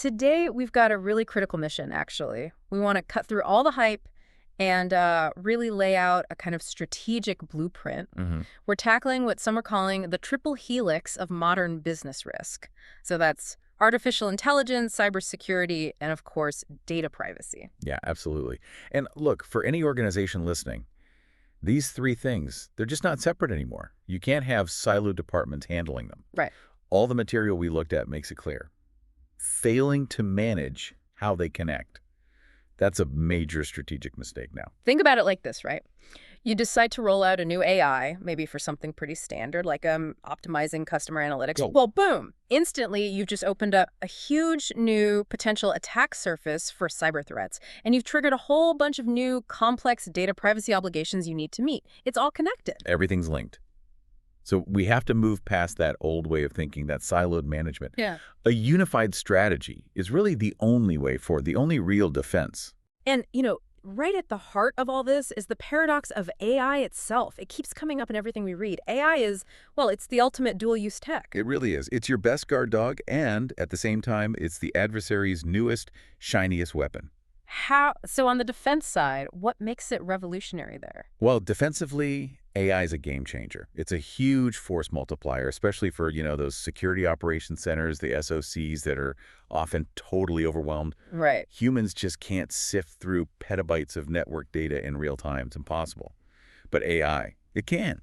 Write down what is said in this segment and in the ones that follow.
Today, we've got a really critical mission, actually. We want to cut through all the hype and really lay out a kind of strategic blueprint. Hmm. We're tackling what some are calling the triple helix of modern business risk. So that's artificial intelligence, cybersecurity, and of course, data privacy. Yeah, absolutely. And look, for any organization listening, these three things, they're just not separate anymore. You can't have siloed departments handling them. Right. All the material we looked at makes it clear. Failing to manage how they connect, that's a major strategic mistake now. Think about it like this, right? You decide to roll out a new AI, maybe for something pretty standard, like optimizing customer analytics. Go. Well, boom, instantly you've just opened up a huge new potential attack surface for cyber threats. And you've triggered a whole bunch of new complex data privacy obligations you need to meet. It's all connected. Everything's linked. So we have to move past that old way of thinking, that siloed management. Yeah. A unified strategy is really the only way forward, the only real defense. And, right at the heart of all this is the paradox of AI itself. It keeps coming up in everything we read. AI is, well, it's the ultimate dual-use tech. It really is. It's your best guard dog, and at the same time, it's the adversary's newest, shiniest weapon. So on the defense side, what makes it revolutionary there? Well, defensively, AI is a game changer. It's a huge force multiplier, especially for, those security operations centers, the SOCs that are often totally overwhelmed. Right. Humans just can't sift through petabytes of network data in real time. It's impossible. But AI, it can.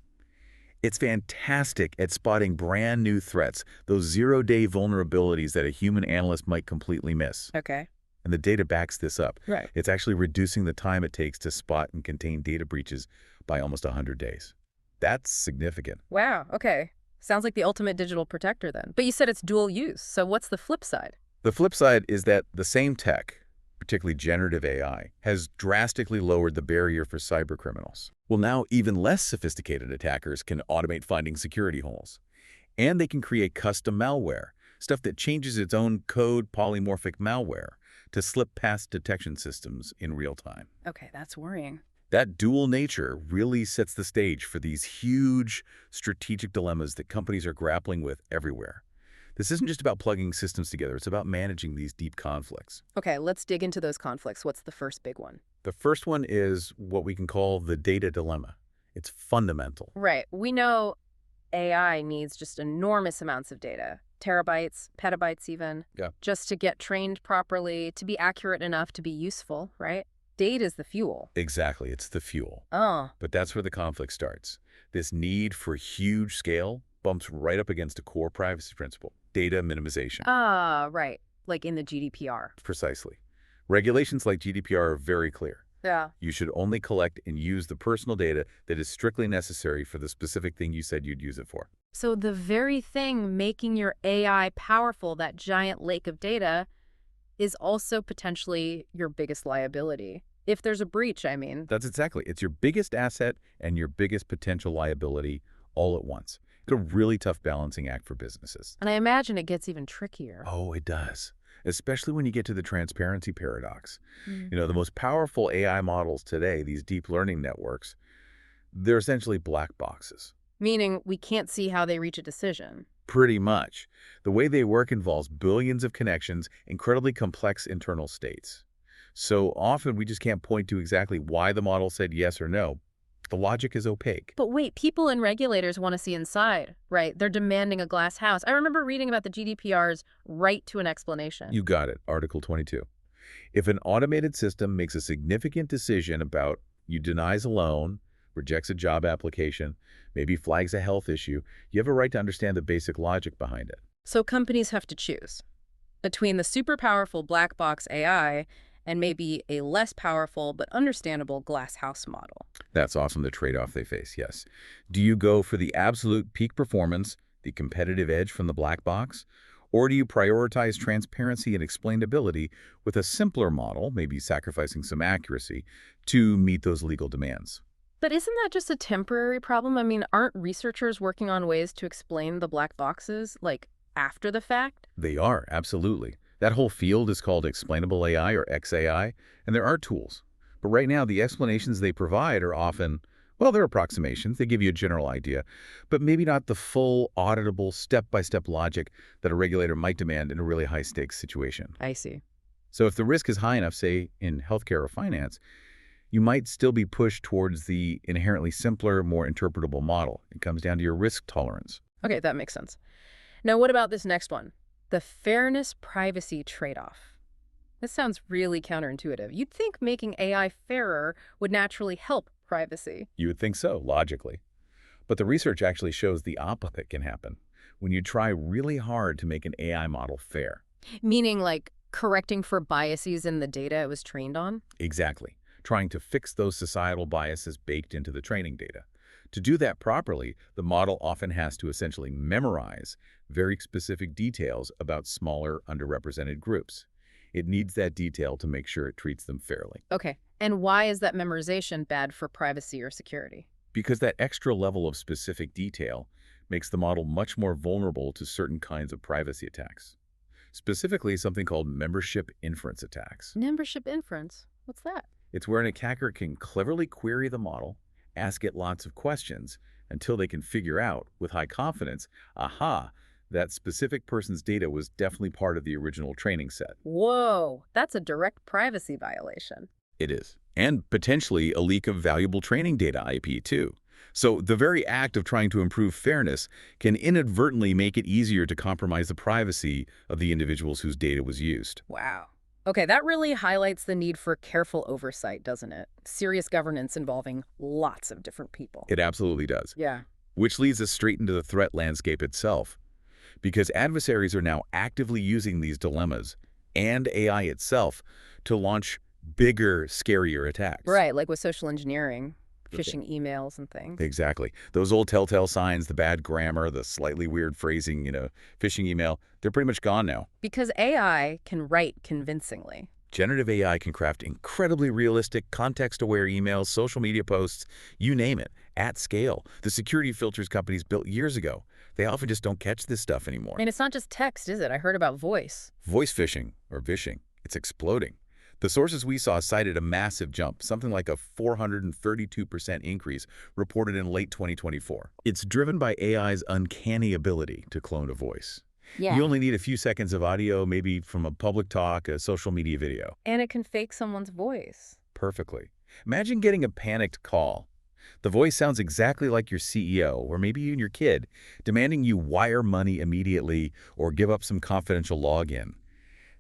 It's fantastic at spotting brand new threats, those zero-day vulnerabilities that a human analyst might completely miss. Okay. And the data backs this up. Right. It's actually reducing the time it takes to spot and contain data breaches by almost 100 days. That's significant. Wow. Okay. Sounds like the ultimate digital protector then. But you said it's dual use. So what's the flip side? The flip side is that the same tech, particularly generative AI, has drastically lowered the barrier for cybercriminals. Well, now even less sophisticated attackers can automate finding security holes. And they can create custom malware, stuff that changes its own code, polymorphic malware, to slip past detection systems in real time. Okay, that's worrying. That dual nature really sets the stage for these huge strategic dilemmas that companies are grappling with everywhere. This isn't just about plugging systems together. It's about managing these deep conflicts. Okay, let's dig into those conflicts. What's the first big one? The first one is what we can call the data dilemma. It's fundamental. Right. We know AI needs just enormous amounts of data. Terabytes, petabytes even. Yeah. Just to get trained properly, to be accurate enough to be useful, right? Data is the fuel. Exactly. It's the fuel. Oh. But that's where the conflict starts. This need for huge scale bumps right up against a core privacy principle, data minimization. Right. Like in the GDPR. Precisely. Regulations like GDPR are very clear. Yeah. You should only collect and use the personal data that is strictly necessary for the specific thing you said you'd use it for. So the very thing making your AI powerful, that giant lake of data, is also potentially your biggest liability. If there's a breach, I mean. That's exactly. It's your biggest asset and your biggest potential liability all at once. It's a really tough balancing act for businesses. And I imagine it gets even trickier. Oh, it does. Especially when you get to the transparency paradox. Mm. The most powerful AI models today, these deep learning networks, they're essentially black boxes. Meaning we can't see how they reach a decision. Pretty much. The way they work involves billions of connections, incredibly complex internal states. So often we just can't point to exactly why the model said yes or no. The logic is opaque. But wait, people and regulators want to see inside, right? They're demanding a glass house. I remember reading about the GDPR's right to an explanation. You got it, Article 22. If an automated system makes a significant decision about you denies a loan, rejects a job application, maybe flags a health issue, you have a right to understand the basic logic behind it. So companies have to choose between the super powerful black box AI and maybe a less powerful but understandable glass house model. That's often the trade-off they face, yes. Do you go for the absolute peak performance, the competitive edge from the black box? Or do you prioritize transparency and explainability with a simpler model, maybe sacrificing some accuracy, to meet those legal demands? But isn't that just a temporary problem? I mean, aren't researchers working on ways to explain the black boxes, like, after the fact? They are, absolutely. That whole field is called explainable AI or XAI, and there are tools. But right now, the explanations they provide are often, Well, they're approximations. They give you a general idea, but maybe not the full, auditable, step-by-step logic that a regulator might demand in a really high-stakes situation. I see. So if the risk is high enough, say, in healthcare or finance, you might still be pushed towards the inherently simpler, more interpretable model. It comes down to your risk tolerance. Okay, that makes sense. Now, what about this next one? The fairness-privacy trade-off. This sounds really counterintuitive. You'd think making AI fairer would naturally help privacy. You would think so, logically. But the research actually shows the opposite can happen when you try really hard to make an AI model fair. Meaning, like, correcting for biases in the data it was trained on? Exactly. Trying to fix those societal biases baked into the training data. To do that properly, the model often has to essentially memorize very specific details about smaller, underrepresented groups. It needs that detail to make sure it treats them fairly. Okay. And why is that memorization bad for privacy or security? Because that extra level of specific detail makes the model much more vulnerable to certain kinds of privacy attacks. Specifically, something called membership inference attacks. Membership inference? What's that? It's where an attacker can cleverly query the model, ask it lots of questions, until they can figure out, with high confidence, aha, that specific person's data was definitely part of the original training set. Whoa, that's a direct privacy violation. It is. And potentially a leak of valuable training data IP, too. So the very act of trying to improve fairness can inadvertently make it easier to compromise the privacy of the individuals whose data was used. Wow. Okay, that really highlights the need for careful oversight, doesn't it? Serious governance involving lots of different people. It absolutely does. Yeah. Which leads us straight into the threat landscape itself. Because adversaries are now actively using these dilemmas and AI itself to launch bigger, scarier attacks. Right, like with social engineering, Okay. phishing emails and things. Exactly. Those old telltale signs, the bad grammar, the slightly weird phrasing, phishing email, they're pretty much gone now. Because AI can write convincingly. Generative AI can craft incredibly realistic, context-aware emails, social media posts, you name it, at scale. The security filters companies built years ago, they often just don't catch this stuff anymore. And it's not just text, is it? I heard about voice. Voice phishing, or vishing, it's exploding. The sources we saw cited a massive jump, something like a 432% increase reported in late 2024. It's driven by AI's uncanny ability to clone a voice. Yeah. You only need a few seconds of audio, maybe from a public talk, a social media video. And it can fake someone's voice. Perfectly. Imagine getting a panicked call. The voice sounds exactly like your CEO, or maybe even your kid, demanding you wire money immediately or give up some confidential login.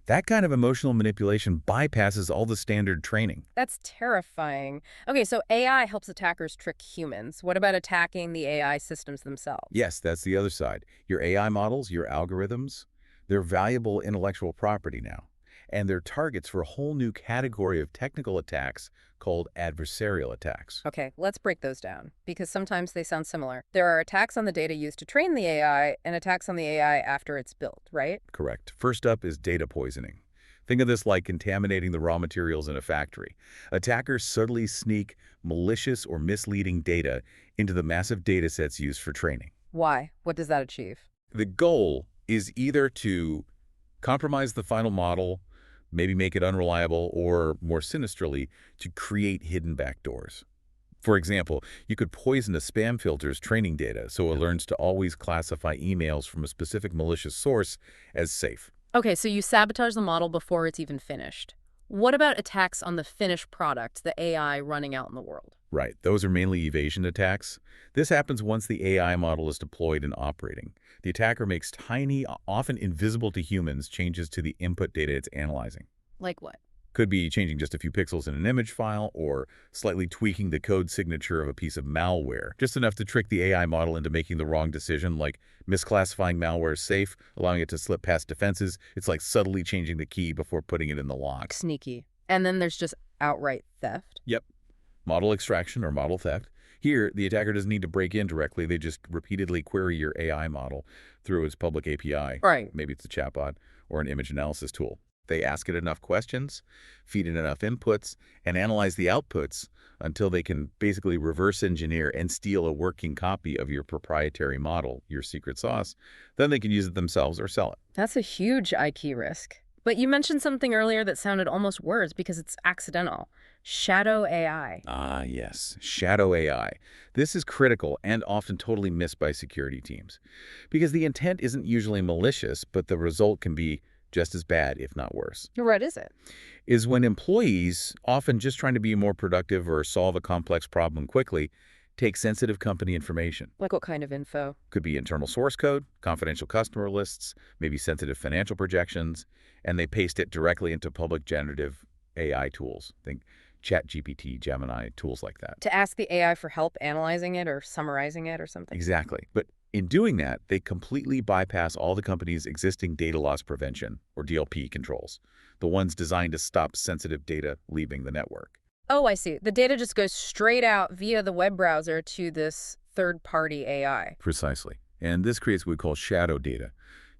That kind of emotional manipulation bypasses all the standard training. That's terrifying. Okay, so AI helps attackers trick humans. What about attacking the AI systems themselves? Yes, that's the other side. Your AI models, your algorithms, they're valuable intellectual property now. And they're targets for a whole new category of technical attacks called adversarial attacks. Okay, let's break those down, because sometimes they sound similar. There are attacks on the data used to train the AI and attacks on the AI after it's built, right? Correct. First up is data poisoning. Think of this like contaminating the raw materials in a factory. Attackers subtly sneak malicious or misleading data into the massive data sets used for training. Why? What does that achieve? The goal is either to compromise the final model, maybe make it unreliable, or more sinisterly, to create hidden backdoors. For example, you could poison a spam filter's training data so it learns to always classify emails from a specific malicious source as safe. Okay, so you sabotage the model before it's even finished. What about attacks on the finished product, the AI running out in the world? Right, those are mainly evasion attacks. This happens once the AI model is deployed and operating. The attacker makes tiny, often invisible to humans, changes to the input data it's analyzing. Like what? Could be changing just a few pixels in an image file or slightly tweaking the code signature of a piece of malware, just enough to trick the AI model into making the wrong decision, like misclassifying malware as safe, allowing it to slip past defenses. It's like subtly changing the key before putting it in the lock. Sneaky. And then there's just outright theft. Yep. Model extraction or model theft. Here, the attacker doesn't need to break in directly. They just repeatedly query your AI model through its public API. Right. Maybe it's a chatbot or an image analysis tool. They ask it enough questions, feed it enough inputs, and analyze the outputs until they can basically reverse engineer and steal a working copy of your proprietary model, your secret sauce. Then they can use it themselves or sell it. That's a huge IT risk. But you mentioned something earlier that sounded almost words because it's accidental. Shadow AI. Ah, yes, shadow AI. This is critical and often totally missed by security teams. Because the intent isn't usually malicious, but the result can be just as bad, if not worse. What is it? Is when employees, often just trying to be more productive or solve a complex problem quickly, take sensitive company information. Like what kind of info? Could be internal source code, confidential customer lists, maybe sensitive financial projections, and they paste it directly into public generative AI tools. Think ChatGPT, Gemini, tools like that. To ask the AI for help analyzing it or summarizing it or something? Exactly. But in doing that, they completely bypass all the company's existing data loss prevention, or DLP controls, the ones designed to stop sensitive data leaving the network. Oh, I see. The data just goes straight out via the web browser to this third-party AI. Precisely. And this creates what we call shadow data.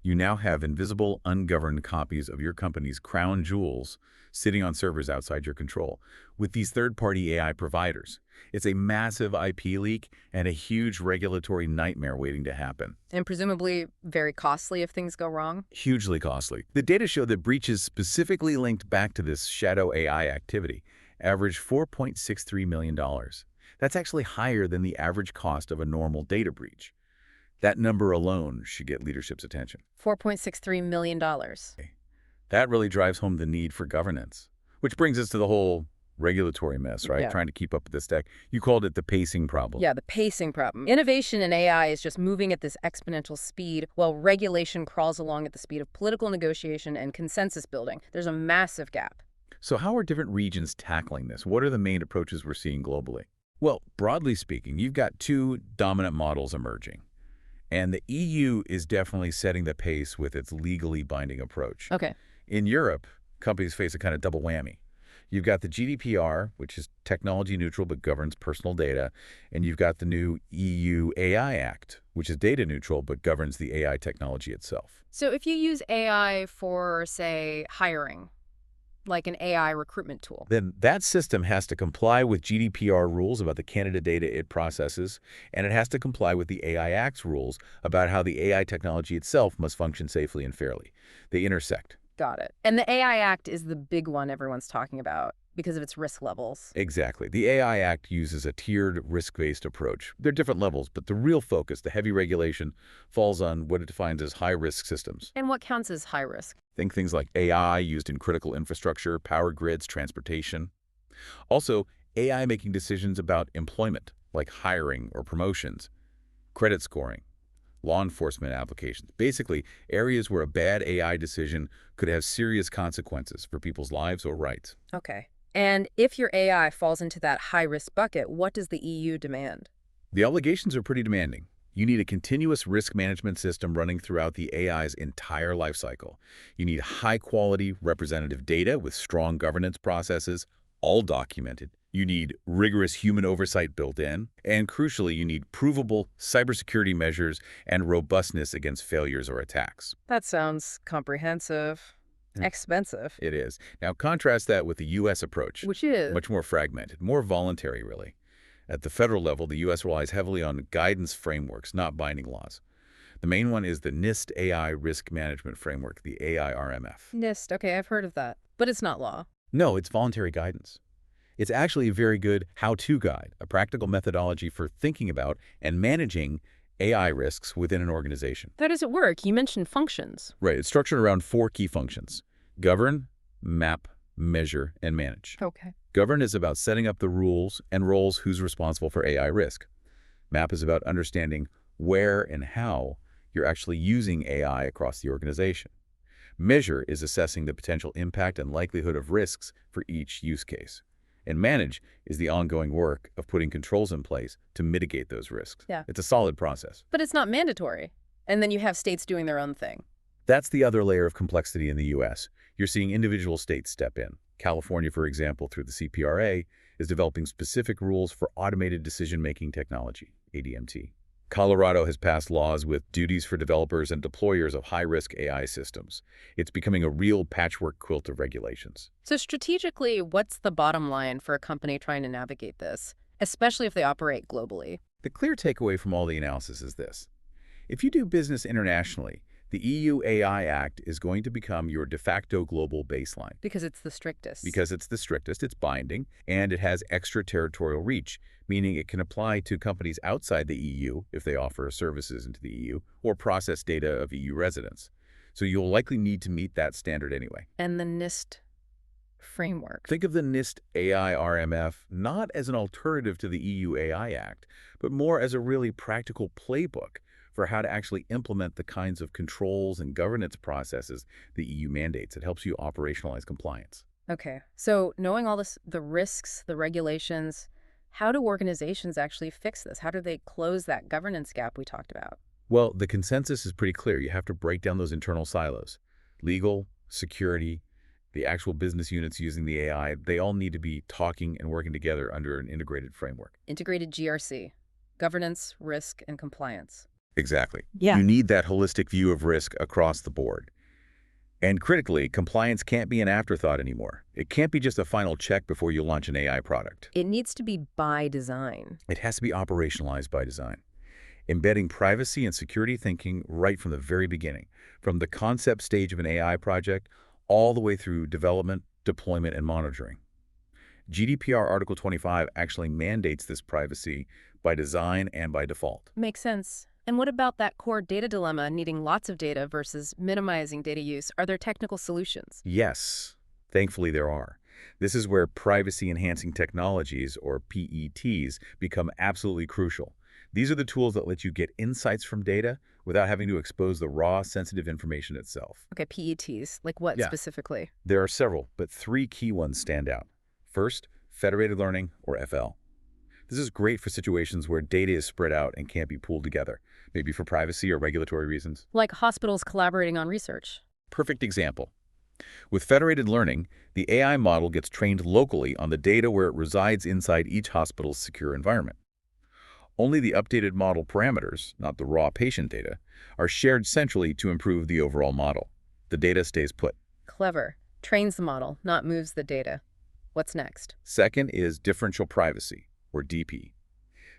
You now have invisible, ungoverned copies of your company's crown jewels sitting on servers outside your control with these third-party AI providers. It's a massive IP leak and a huge regulatory nightmare waiting to happen. And presumably very costly if things go wrong? Hugely costly. The data show that breaches specifically linked back to this shadow AI activity averaged $4.63 million. That's actually higher than the average cost of a normal data breach. That number alone should get leadership's attention. $4.63 million. That really drives home the need for governance, which brings us to the whole regulatory mess, right? Yeah. Trying to keep up with this tech. You called it the pacing problem. Yeah, the pacing problem. Innovation in AI is just moving at this exponential speed while regulation crawls along at the speed of political negotiation and consensus building. There's a massive gap. So how are different regions tackling this? What are the main approaches we're seeing globally? Well, broadly speaking, you've got two dominant models emerging. And the EU is definitely setting the pace with its legally binding approach. Okay. In Europe, companies face a kind of double whammy. You've got the GDPR, which is technology neutral but governs personal data, and you've got the new EU AI Act, which is data neutral but governs the AI technology itself. So if you use AI for, say, hiring, like an AI recruitment tool. Then that system has to comply with GDPR rules about the candidate data it processes, and it has to comply with the AI Act's rules about how the AI technology itself must function safely and fairly. They intersect. Got it. And the AI Act is the big one everyone's talking about because of its risk levels. Exactly. The AI Act uses a tiered, risk-based approach. There are different levels, but the real focus, the heavy regulation, falls on what it defines as high-risk systems. And what counts as high risk? Think things like AI used in critical infrastructure, power grids, transportation. Also, AI making decisions about employment, like hiring or promotions, credit scoring, law enforcement applications. Basically, areas where a bad AI decision could have serious consequences for people's lives or rights. Okay. And if your AI falls into that high-risk bucket, what does the EU demand? The obligations are pretty demanding. You need a continuous risk management system running throughout the AI's entire lifecycle. You need high-quality representative data with strong governance processes, all documented. You need rigorous human oversight built in. And crucially, you need provable cybersecurity measures and robustness against failures or attacks. That sounds comprehensive. Expensive. It is. Now, contrast that with the U.S. approach. Which is? Much more fragmented, more voluntary, really. At the federal level, the U.S. relies heavily on guidance frameworks, not binding laws. The main one is the NIST AI Risk Management Framework, the AIRMF. NIST. Okay, I've heard of that. But it's not law. No, it's voluntary guidance. It's actually a very good how-to guide, a practical methodology for thinking about and managing AI risks within an organization. How does it work? You mentioned functions. Right. It's structured around 4 key functions: govern, map, measure, and manage. Okay. Govern is about setting up the rules and roles who's responsible for AI risk. Map is about understanding where and how you're actually using AI across the organization. Measure is assessing the potential impact and likelihood of risks for each use case. And manage is the ongoing work of putting controls in place to mitigate those risks. Yeah. It's a solid process. But it's not mandatory. And then you have states doing their own thing. That's the other layer of complexity in the U.S. You're seeing individual states step in. California, for example, through the CPRA, is developing specific rules for automated decision-making technology, ADMT. Colorado has passed laws with duties for developers and deployers of high-risk AI systems. It's becoming a real patchwork quilt of regulations. So strategically, what's the bottom line for a company trying to navigate this, especially if they operate globally? The clear takeaway from all the analysis is this. If you do business internationally, The EU AI Act is going to become your de facto global baseline. Because it's the strictest. Because it's the strictest, it's binding, and it has extraterritorial reach, meaning it can apply to companies outside the EU if they offer services into the EU or process data of EU residents. So you'll likely need to meet that standard anyway. And the NIST framework. Think of the NIST AI RMF not as an alternative to the EU AI Act, but more as a really practical playbook for how to actually implement the kinds of controls and governance processes the EU mandates. It helps you operationalize compliance. Okay, so knowing all this, the risks, the regulations, how do organizations actually fix this? How do they close that governance gap we talked about? Well, the consensus is pretty clear. You have to break down those internal silos. Legal, security, the actual business units using the AI, they all need to be talking and working together under an integrated framework. Integrated GRC, governance, risk, and compliance. Exactly. Yeah. You need that holistic view of risk across the board. And critically, compliance can't be an afterthought anymore. It can't be just a final check before you launch an AI product. It needs to be by design. It has to be operationalized by design, embedding privacy and security thinking right from the very beginning, from the concept stage of an AI project all the way through development, deployment, and monitoring. GDPR Article 25 actually mandates this privacy by design and by default. Makes sense. And what about that core data dilemma, needing lots of data versus minimizing data use? Are there technical solutions? Yes, thankfully there are. This is where privacy-enhancing technologies, or PETs, become absolutely crucial. These are the tools that let you get insights from data without having to expose the raw, sensitive information itself. Okay, PETs. Like what specifically? There are several, but three key ones stand out. First, federated learning, or FL. This is great for situations where data is spread out and can't be pooled together, maybe for privacy or regulatory reasons. Like hospitals collaborating on research. Perfect example. With federated learning, the AI model gets trained locally on the data where it resides inside each hospital's secure environment. Only the updated model parameters, not the raw patient data, are shared centrally to improve the overall model. The data stays put. Clever. Trains the model, not moves the data. What's next? Second is differential privacy, or DP.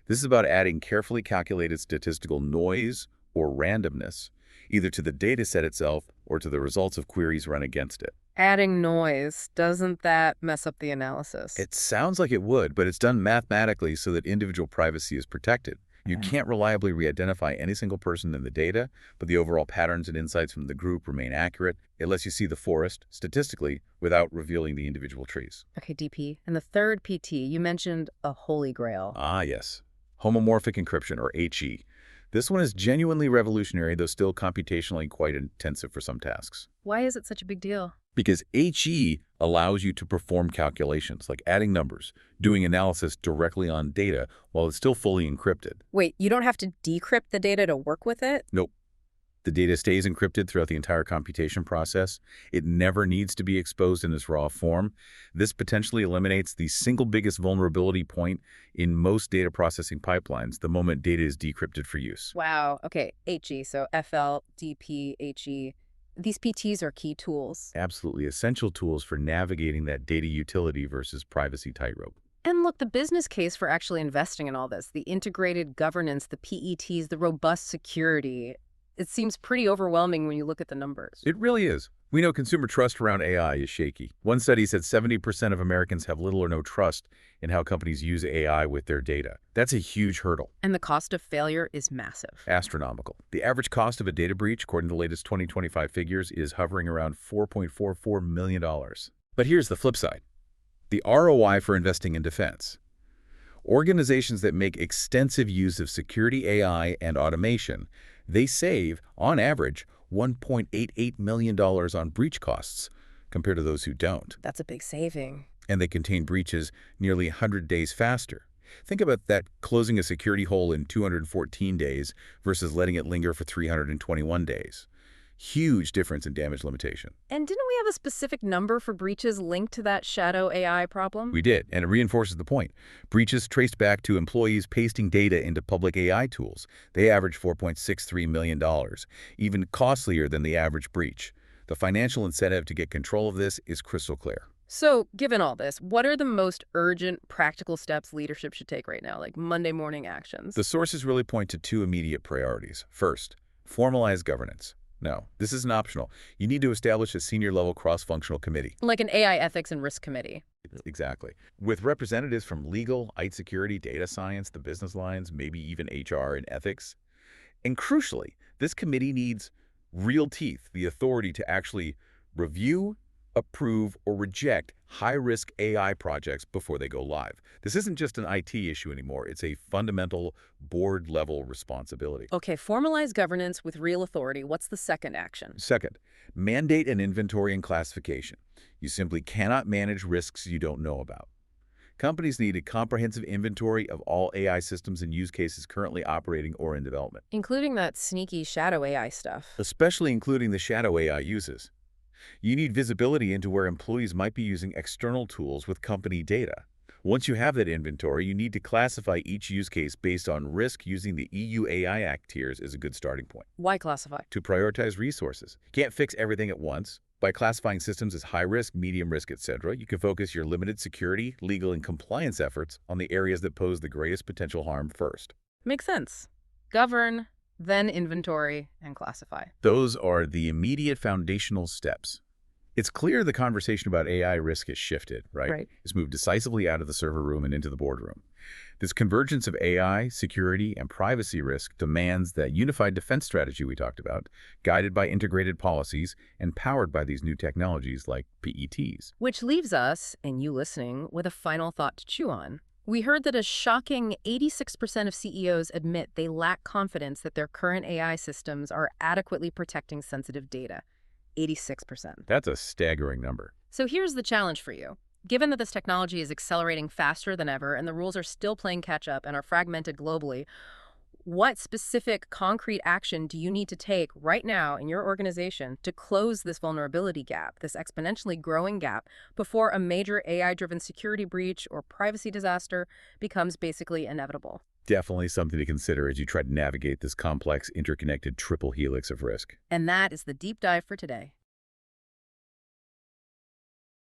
This is about adding carefully calculated statistical noise or randomness, either to the data set itself or to the results of queries run against it. Adding noise, doesn't that mess up the analysis? It sounds like it would, but it's done mathematically so that individual privacy is protected. You can't reliably re-identify any single person in the data, but the overall patterns and insights from the group remain accurate. It lets you see the forest, statistically, without revealing the individual trees. Okay, DP. And the third PT, you mentioned a holy grail. Ah, yes. Homomorphic encryption, or HE. This one is genuinely revolutionary, though still computationally quite intensive for some tasks. Why is it such a big deal? Because HE allows you to perform calculations, like adding numbers, doing analysis directly on data while it's still fully encrypted. Wait, you don't have to decrypt the data to work with it? Nope. The data stays encrypted throughout the entire computation process. It never needs to be exposed in its raw form. This potentially eliminates the single biggest vulnerability point in most data processing pipelines the moment data is decrypted for use. Wow. Okay, HE, so FL, DP, HE. These PTs are key tools. Absolutely essential tools for navigating that data utility versus privacy tightrope. And look, the business case for actually investing in all this, the integrated governance, the PETs, the robust security, it seems pretty overwhelming when you look at the numbers. It really is. We know consumer trust around AI is shaky. One study said 70% of Americans have little or no trust in how companies use AI with their data. That's a huge hurdle. And the cost of failure is massive. Astronomical. The average cost of a data breach, according to the latest 2025 figures, is hovering around $4.44 million. But here's the flip side. The ROI for investing in defense. Organizations that make extensive use of security AI and automation, they save, on average, $1.88 million on breach costs compared to those who don't. That's a big saving. And they contain breaches nearly 100 days faster. Think about that, closing a security hole in 214 days versus letting it linger for 321 days. Huge difference in damage limitation. And didn't we have a specific number for breaches linked to that shadow AI problem? We did, and it reinforces the point. Breaches traced back to employees pasting data into public AI tools. They averaged $4.63 million, even costlier than the average breach. The financial incentive to get control of this is crystal clear. So, given all this, what are the most urgent, practical steps leadership should take right now, like Monday morning actions? The sources really point to two immediate priorities. First, formalize governance. No, this isn't optional. You need to establish a senior-level cross-functional committee. Like an AI ethics and risk committee. Exactly. With representatives from legal, IT security, data science, the business lines, maybe even HR and ethics. And crucially, this committee needs real teeth, the authority to actually review, approve, or reject high-risk AI projects before they go live. This isn't just an IT issue anymore. It's a fundamental board-level responsibility. Okay, formalize governance with real authority. What's the second action? Second, mandate an inventory and classification. You simply cannot manage risks you don't know about. Companies need a comprehensive inventory of all AI systems and use cases currently operating or in development, Including that sneaky shadow AI stuff. especially including the shadow AI uses. You need visibility into where employees might be using external tools with company data. Once you have that inventory, you need to classify each use case based on risk. Using the EU AI Act tiers is a good starting point. Why classify? To prioritize resources. You can't fix everything at once. By classifying systems as high risk, medium risk, etc., you can focus your limited security, legal, and compliance efforts on the areas that pose the greatest potential harm first. Makes sense. Govern, then inventory, and classify. Those are the immediate foundational steps. It's clear the conversation about AI risk has shifted, right? Right. It's moved decisively out of the server room and into the boardroom. This convergence of AI, security, and privacy risk demands that unified defense strategy we talked about, guided by integrated policies and powered by these new technologies like PETs. Which leaves us, and you listening, with a final thought to chew on. We heard that a shocking 86% of CEOs admit they lack confidence that their current AI systems are adequately protecting sensitive data. 86%. That's a staggering number. So here's the challenge for you. Given that this technology is accelerating faster than ever and the rules are still playing catch up and are fragmented globally, what specific concrete action do you need to take right now in your organization to close this vulnerability gap, this exponentially growing gap, before a major AI-driven security breach or privacy disaster becomes basically inevitable? Definitely something to consider as you try to navigate this complex, interconnected triple helix of risk. And that is the deep dive for today.